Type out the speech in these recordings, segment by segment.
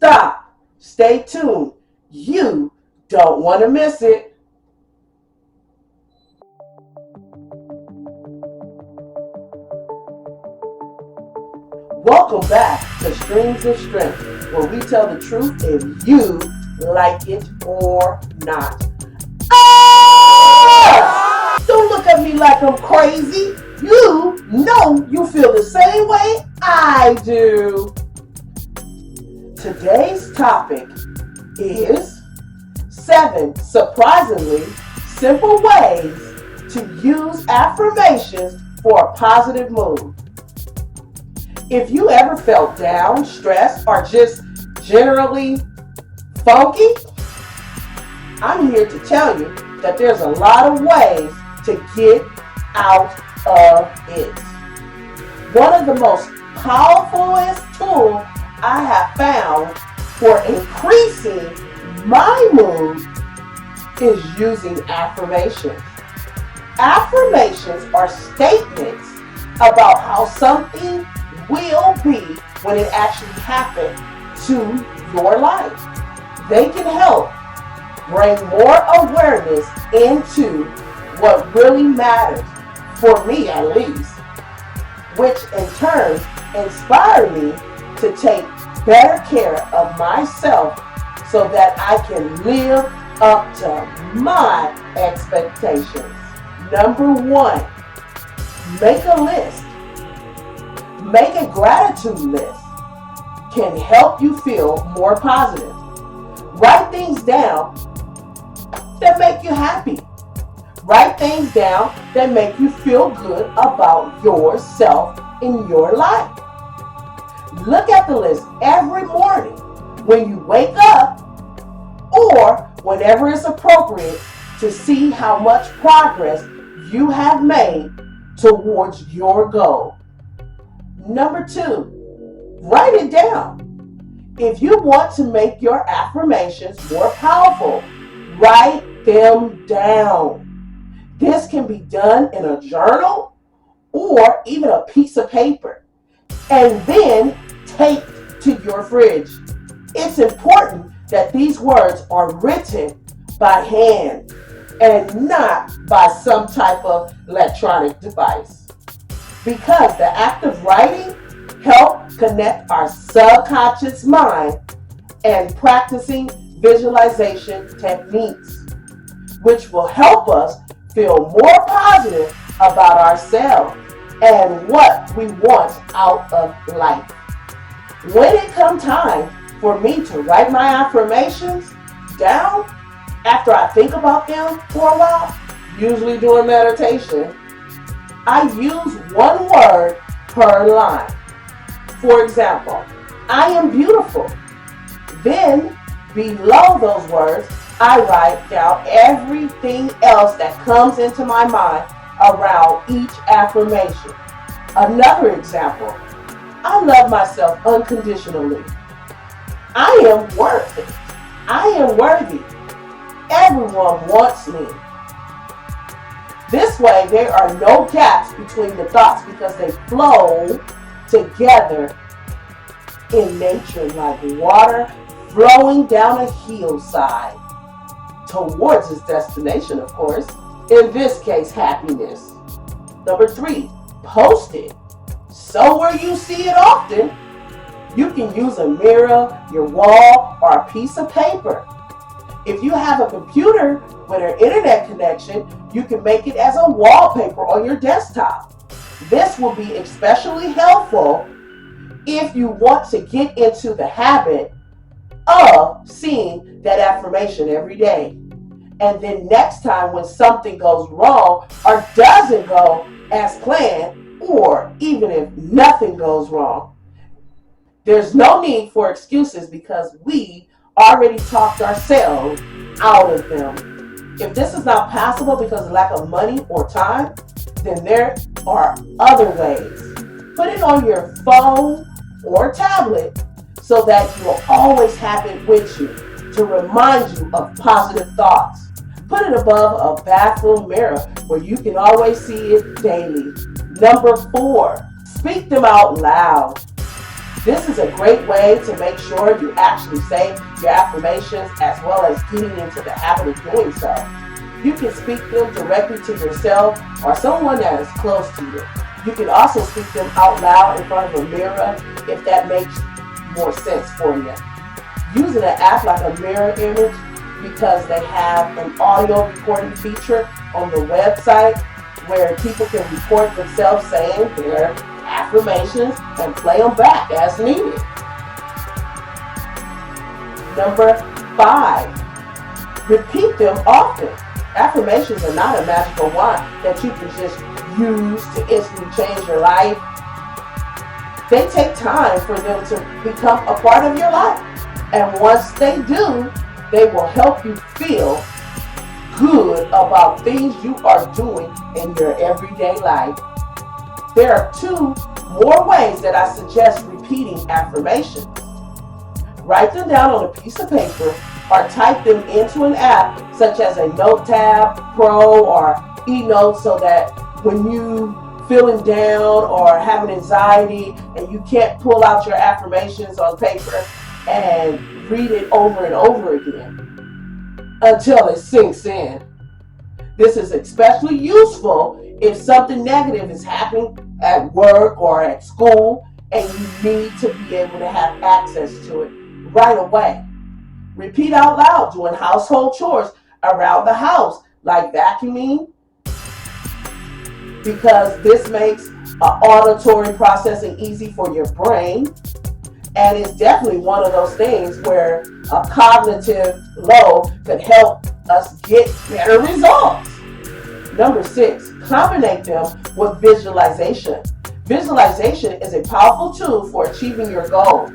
stop. Stay tuned. You don't want to miss it. Welcome back to Streams of Strength, where we tell the truth if you like it or not. Ah! Don't look at me like I'm crazy. You know you feel the same way I do. Today's topic is 7 surprisingly simple ways to use affirmations for a positive mood. If you ever felt down, stressed, or just generally funky, I'm here to tell you that there's a lot of ways to get out of it. One of the most powerfulest tools I have found for increasing my mood is using affirmations. Affirmations are statements about how something will be when it actually happens to your life. They can help bring more awareness into what really matters, for me at least, which in turn inspire me to take better care of myself so that I can live up to my expectations. Number 1, make a list. Make a gratitude list. Can help you feel more positive. Write things down that make you happy. Write things down that make you feel good about yourself in your life. Look at the list every morning when you wake up or whenever it's appropriate to see how much progress you have made towards your goal. Number 2, write it down. If you want to make your affirmations more powerful, write them down. This can be done in a journal or even a piece of paper, and then taped to your fridge. It's important that these words are written by hand and not by some type of electronic device, because the act of writing helps connect our subconscious mind and practicing visualization techniques, which will help us feel more positive about ourselves and what we want out of life. When it comes time for me to write my affirmations down, after I think about them for a while, usually during meditation, I use one word per line. For example, I am beautiful. Then, below those words, I write down everything else that comes into my mind around each affirmation. Another example, I love myself unconditionally. I am worth it. I am worthy. Everyone wants me. This way, there are no gaps between the thoughts because they flow together in nature like water flowing down a hillside towards its destination, of course. In this case, happiness. Number 3, post it. So where you see it often, you can use a mirror, your wall, or a piece of paper. If you have a computer with an internet connection, you can make it as a wallpaper on your desktop. This will be especially helpful if you want to get into the habit of seeing that affirmation every day. And then next time when something goes wrong or doesn't go as planned, or even if nothing goes wrong, there's no need for excuses because we already talked ourselves out of them. If this is not possible because of lack of money or time, then there are other ways. Put it on your phone or tablet so that you'll always have it with you to remind you of positive thoughts. Put it above a bathroom mirror where you can always see it daily. Number 4, speak them out loud. This is a great way to make sure you actually say your affirmations as well as getting into the habit of doing so. You can speak them directly to yourself or someone that is close to you. You can also speak them out loud in front of a mirror if that makes more sense for you. Using an app like a mirror image because they have an audio recording feature on the website where people can record themselves saying their affirmations and play them back as needed. Number 5, repeat them often. Affirmations are not a magical wand that you can just use to instantly change your life. They take time for them to become a part of your life. And once they do, they will help you feel good about things you are doing in your everyday life. There are 2 more ways that I suggest repeating affirmations. Write them down on a piece of paper or type them into an app such as a Note Tab Pro or eNote so that when you feeling down or having anxiety and you can't pull out your affirmations on paper and read it over and over again until it sinks in. This is especially useful if something negative is happening at work or at school and you need to be able to have access to it right away. Repeat out loud doing household chores around the house, like vacuuming, because this makes auditory processing easy for your brain. And it's definitely one of those things where a cognitive load could help us get better results. Number 6, combine them with visualization. Visualization is a powerful tool for achieving your goal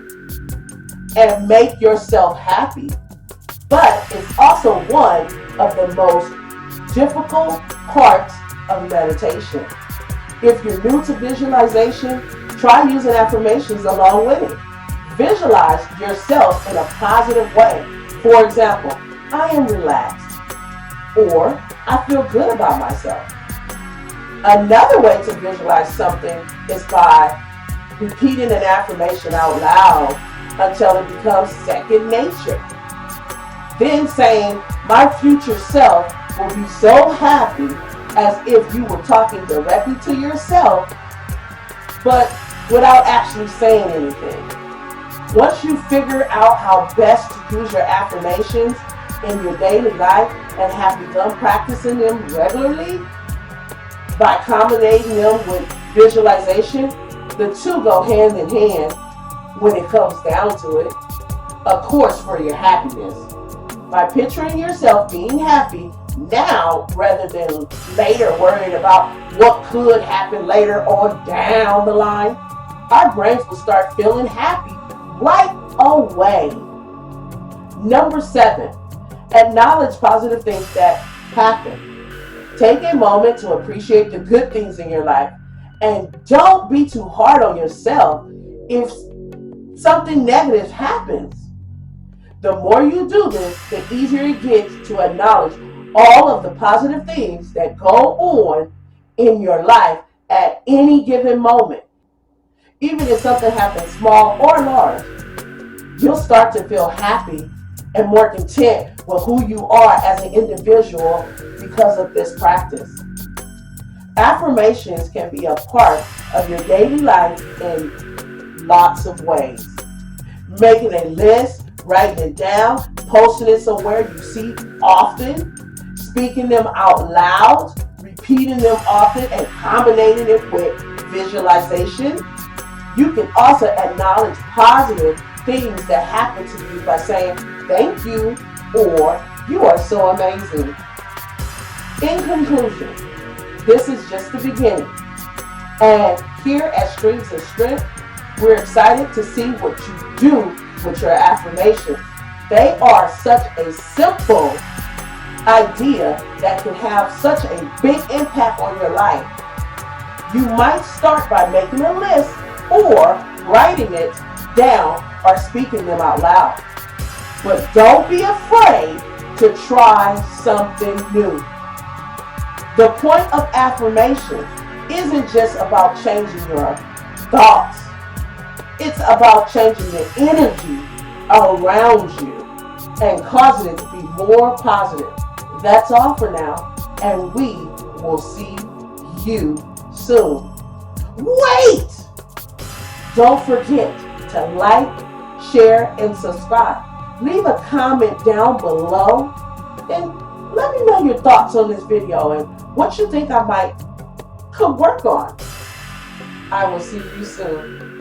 and make yourself happy. But it's also one of the most difficult parts of meditation. If you're new to visualization, try using affirmations along with it. Visualize yourself in a positive way. For example, I am relaxed, or I feel good about myself. Another way to visualize something is by repeating an affirmation out loud until it becomes second nature. Then saying, my future self will be so happy, as if you were talking directly to yourself, but without actually saying anything. Once you figure out how best to use your affirmations in your daily life and have begun practicing them regularly by combining them with visualization, the 2 go hand in hand when it comes down to it. Of course, for your happiness. By picturing yourself being happy now rather than later worried about what could happen later on down the line, our brains will start feeling happy right away. Number 7, acknowledge positive things that happen. Take a moment to appreciate the good things in your life and don't be too hard on yourself if something negative happens. The more you do this, the easier it gets to acknowledge all of the positive things that go on in your life at any given moment. Even if something happens small or large, you'll start to feel happy and more content with who you are as an individual because of this practice. Affirmations can be a part of your daily life in lots of ways. Making a list, writing it down, posting it somewhere you see often, speaking them out loud, repeating them often, and combining it with visualization. You can also acknowledge positive things that happen to you by saying thank you or you are so amazing. In conclusion, this is just the beginning. And here at Strings of Strength, we're excited to see what you do with your affirmations. They are such a simple idea that can have such a big impact on your life. You might start by making a list or writing it down or speaking them out loud. But don't be afraid to try something new. The point of affirmation isn't just about changing your thoughts. It's about changing the energy around you and causing it to be more positive. That's all for now, and we will see you soon. Wait! Don't forget to like, share, and subscribe. Leave a comment down below and let me know your thoughts on this video and what you think I could work on. I will see you soon.